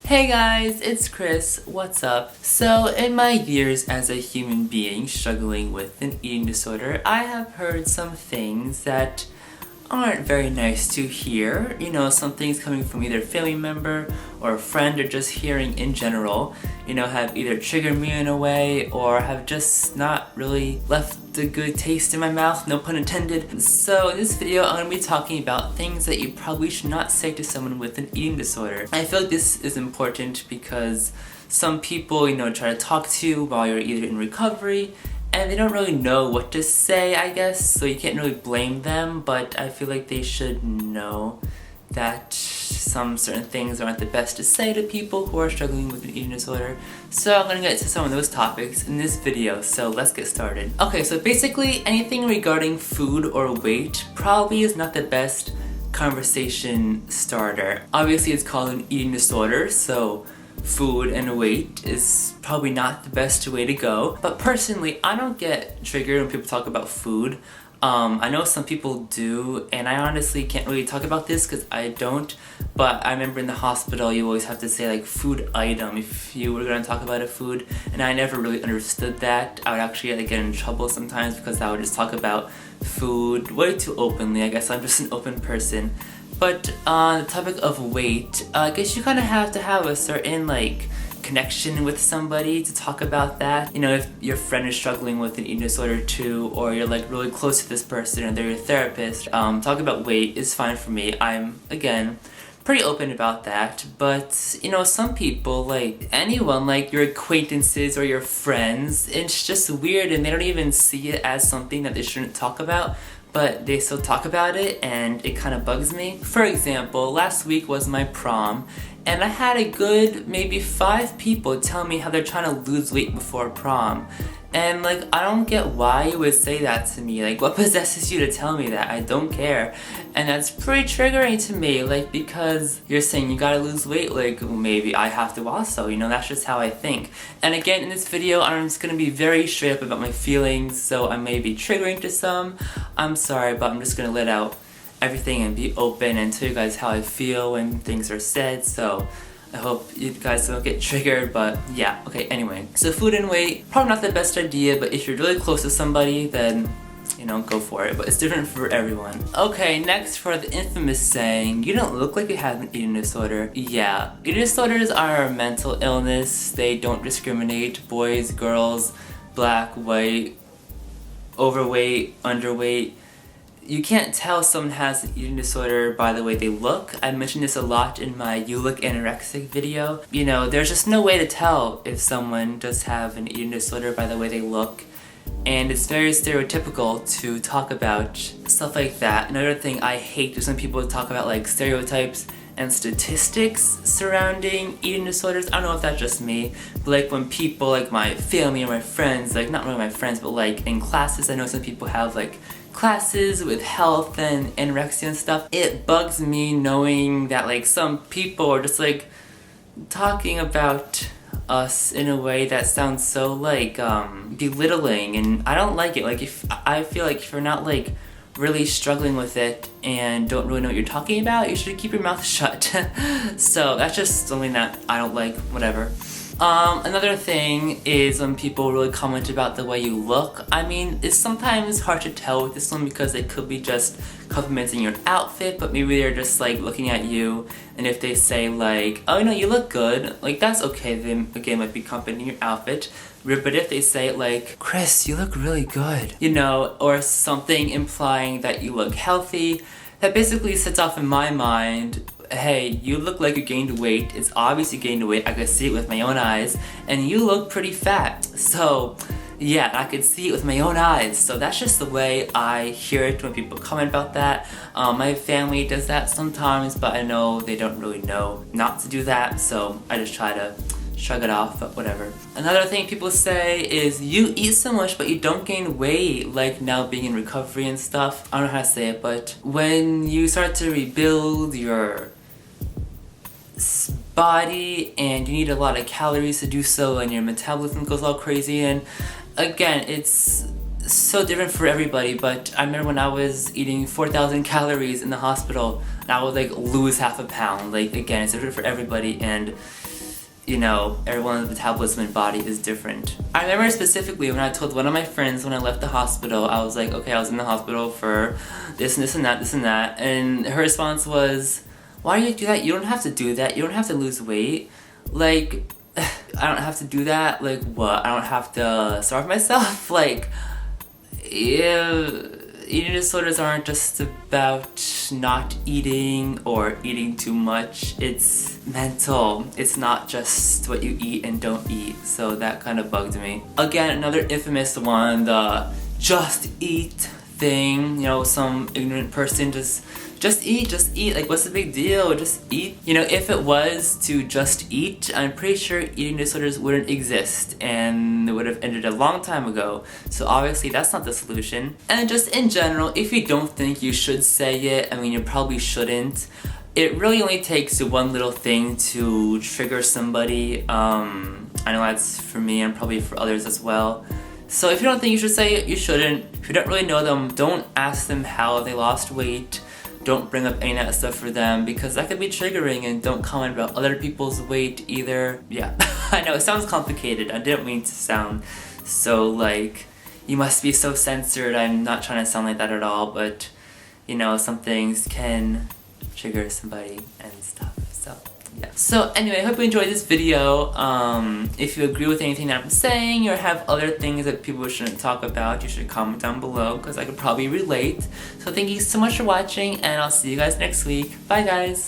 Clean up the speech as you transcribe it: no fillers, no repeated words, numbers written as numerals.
Hey guys, it's Chris. What's up? So, in my years as a human being struggling with an eating disorder, I have heard some things that aren't very nice to hear. You know, some things coming from either a family member or a friend or just hearing in general, have either triggered me in a way or have just not really left a good taste in my mouth, no pun intended. So in this video, I'm going to be talking about things that you probably should not say to someone with an eating disorder. I feel like this is important because some people, try to talk to you while you're either in recovery and they don't really know what to say, I guess, so you can't really blame them, but I feel like they should know that some certain things aren't the best to say to people who are struggling with an eating disorder. So I'm gonna get to some of those topics in this video, so let's get started. Okay, so basically anything regarding food or weight probably is not the best conversation starter. Obviously it's called an eating disorder, so food and weight is probably not the best way to go. But personally, I don't get triggered when people talk about food. I know some people do, and I honestly can't really talk about this because I don't, but I remember in the hospital you always have to say like food item if you were going to talk about a food, and I never really understood that. I would actually get in trouble sometimes because I would just talk about food way too openly. I guess I'm just an open person. But on the topic of weight, I guess you kind of have to have a certain connection with somebody to talk about that. If your friend is struggling with an eating disorder too, or you're really close to this person or they're your therapist, talking about weight is fine for me. I'm, again, pretty open about that. But, some people, anyone, your acquaintances or your friends, it's just weird and they don't even see it as something that they shouldn't talk about, but they still talk about it, and it kind of bugs me. For example, last week was my prom, and I had a good maybe 5 people tell me how they're trying to lose weight before prom. And I don't get why you would say that to me. What possesses you to tell me that? I don't care. And that's pretty triggering to me, because you're saying you gotta lose weight, maybe I have to also, that's just how I think. And again, in this video, I'm just gonna be very straight up about my feelings, so I may be triggering to some. I'm sorry, but I'm just gonna let out everything and be open and tell you guys how I feel when things are said, so I hope you guys don't get triggered, but yeah, okay, anyway. So food and weight, probably not the best idea, but if you're really close to somebody, then, go for it, but it's different for everyone. Okay, next for the infamous saying, you don't look like you have an eating disorder. Yeah, eating disorders are a mental illness. They don't discriminate, boys, girls, black, white, overweight, underweight. You can't tell someone has an eating disorder by the way they look. I mentioned this a lot in my You Look Anorexic video. There's just no way to tell if someone does have an eating disorder by the way they look. And it's very stereotypical to talk about stuff like that. Another thing I hate is when people talk about stereotypes and statistics surrounding eating disorders. I don't know if that's just me, but when people my family or my friends, not really my friends, but in classes, I know some people have classes with health and anorexia and stuff. It bugs me knowing that some people are just talking about us in a way that sounds so belittling, and I don't like it. If I feel if you're not really struggling with it and don't really know what you're talking about, you should keep your mouth shut. So that's just something that I don't like, whatever. Another thing is when people really comment about the way you look. I mean, it's sometimes hard to tell with this one because they could be just complimenting your outfit, but maybe they're just looking at you, and if they say oh no, you look good, that's okay. They again might be complimenting your outfit. But if they say Chris, you look really good, or something implying that you look healthy, that basically sets off in my mind, hey, you look like you gained weight. It's obvious you gained weight. I could see it with my own eyes. And you look pretty fat. So, yeah, I could see it with my own eyes. So that's just the way I hear it when people comment about that. My family does that sometimes, but I know they don't really know not to do that. So I just try to shrug it off, but whatever. Another thing people say is, you eat so much but you don't gain weight, now being in recovery and stuff. I don't know how to say it, but when you start to rebuild your body and you need a lot of calories to do so and your metabolism goes all crazy, and again, it's so different for everybody, but I remember when I was eating 4,000 calories in the hospital, and I would lose half a pound. Again, it's different for everybody, and you know, everyone's metabolism and body is different. I remember specifically when I told one of my friends when I left the hospital, I was like, okay, I was in the hospital for this and this and that, this and that, and her response was, why do you do that? You don't have to do that. You don't have to lose weight. Like, I don't have to do that? Like, what? I don't have to starve myself? Like, yeah, eating disorders aren't just about not eating or eating too much. It's mental. It's not just what you eat and don't eat. So that kind of bugged me. Again, another infamous one, the just eat thing. You know, some ignorant person just eat, like what's the big deal, just eat. You know, if it was to just eat, I'm pretty sure eating disorders wouldn't exist and it would have ended a long time ago. So obviously that's not the solution. And just in general, if you don't think you should say it, I mean, you probably shouldn't. It really only takes one little thing to trigger somebody. I know that's for me and probably for others as well. So if you don't think you should say it, you shouldn't. If you don't really know them, don't ask them how they lost weight. Don't bring up any of that stuff for them because that could be triggering, and don't comment about other people's weight either. Yeah, I know it sounds complicated. I didn't mean to sound so like, you must be so censored. I'm not trying to sound like that at all, but you know, some things can trigger somebody and stuff, so yeah. So anyway, I hope you enjoyed this video. If you agree with anything that I'm saying or have other things that people shouldn't talk about, you should comment down below because I could probably relate. So thank you so much for watching, and I'll see you guys next week. Bye guys!